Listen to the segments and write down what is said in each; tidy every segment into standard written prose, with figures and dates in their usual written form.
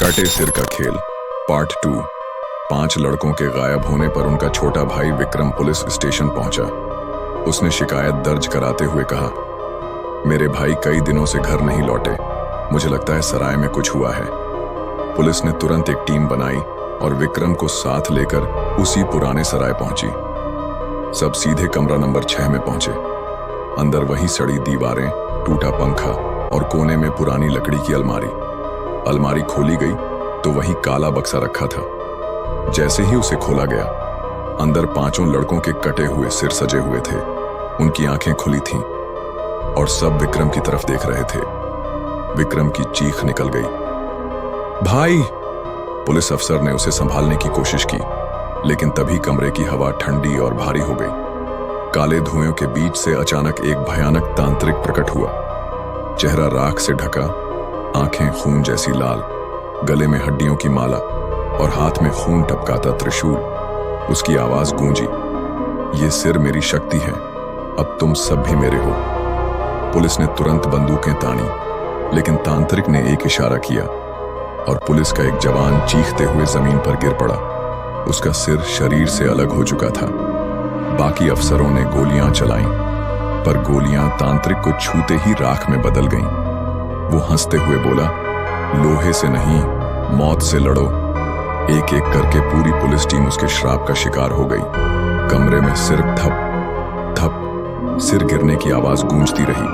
कटे सिर का खेल पार्ट 2। 5 लड़कों के गायब होने पर उनका छोटा भाई विक्रम पुलिस स्टेशन पहुंचा। उसने शिकायत दर्ज कराते हुए कहा, मेरे भाई कई दिनों से घर नहीं लौटे, मुझे लगता है सराय में कुछ हुआ है। पुलिस ने तुरंत एक टीम बनाई और विक्रम को साथ लेकर उसी पुराने सराय पहुंची। सब सीधे कमरा नंबर 6 में पहुंचे। अंदर वही सड़ी दीवारें, टूटा पंखा और कोने में पुरानी लकड़ी की अलमारी खोली गई तो वही काला बक्सा रखा था। जैसे ही उसे खोला गया, अंदर 5 लड़कों के कटे हुए सिर सजे हुए थे। उनकी आंखें खुली थीं और सब विक्रम की तरफ देख रहे थे। विक्रम की चीख निकल गई, भाई! पुलिस अफसर ने उसे संभालने की कोशिश की, लेकिन तभी कमरे की हवा ठंडी और भारी हो गई। काले धुएं के बीच से अचानक एक भयानक तांत्रिक प्रकट हुआ। चेहरा राख से ढका, आंखें खून जैसी लाल, गले में हड्डियों की माला और हाथ में खून टपकाता त्रिशूल। उसकी आवाज गूंजी, ये सिर मेरी शक्ति है, अब तुम सब भी मेरे हो। पुलिस ने तुरंत बंदूकें तानी, लेकिन तांत्रिक ने एक इशारा किया और पुलिस का एक जवान चीखते हुए जमीन पर गिर पड़ा। उसका सिर शरीर से अलग हो चुका था। बाकी अफसरों ने गोलियां चलाईं, पर गोलियां तांत्रिक को छूते ही राख में बदल गईं। वो हंसते हुए बोला, लोहे से नहीं, मौत से लड़ो। एक एक करके पूरी पुलिस टीम उसके श्राप का शिकार हो गई। कमरे में सिर्फ ठप ठप सिर गिरने की आवाज गूंजती रही।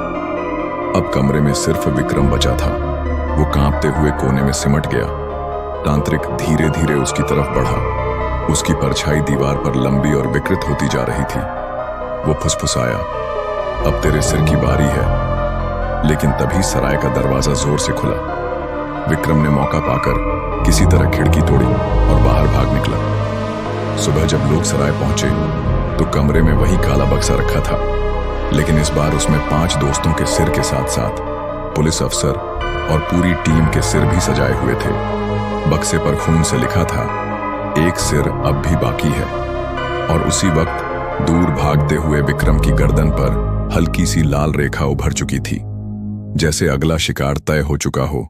अब कमरे में सिर्फ विक्रम बचा था। वो कांपते हुए कोने में सिमट गया। तांत्रिक धीरे धीरे उसकी तरफ बढ़ा। उसकी परछाई दीवार पर लंबी और विकृत होती जा रही थी। वो फुसफुसाया, अब तेरे सिर की बारी है। लेकिन तभी सराय का दरवाजा जोर से खुला। विक्रम ने मौका पाकर किसी तरह खिड़की तोड़ी और बाहर भाग निकला। सुबह जब लोग सराय पहुंचे तो कमरे में वही काला बक्सा रखा था, लेकिन इस बार उसमें 5 दोस्तों के सिर के साथ साथ पुलिस अफसर और पूरी टीम के सिर भी सजाए हुए थे। बक्से पर खून से लिखा था, एक सिर अब भी बाकी है। और उसी वक्त दूर भागते हुए विक्रम की गर्दन पर हल्की सी लाल रेखा उभर चुकी थी, जैसे अगला शिकार तय हो चुका हो।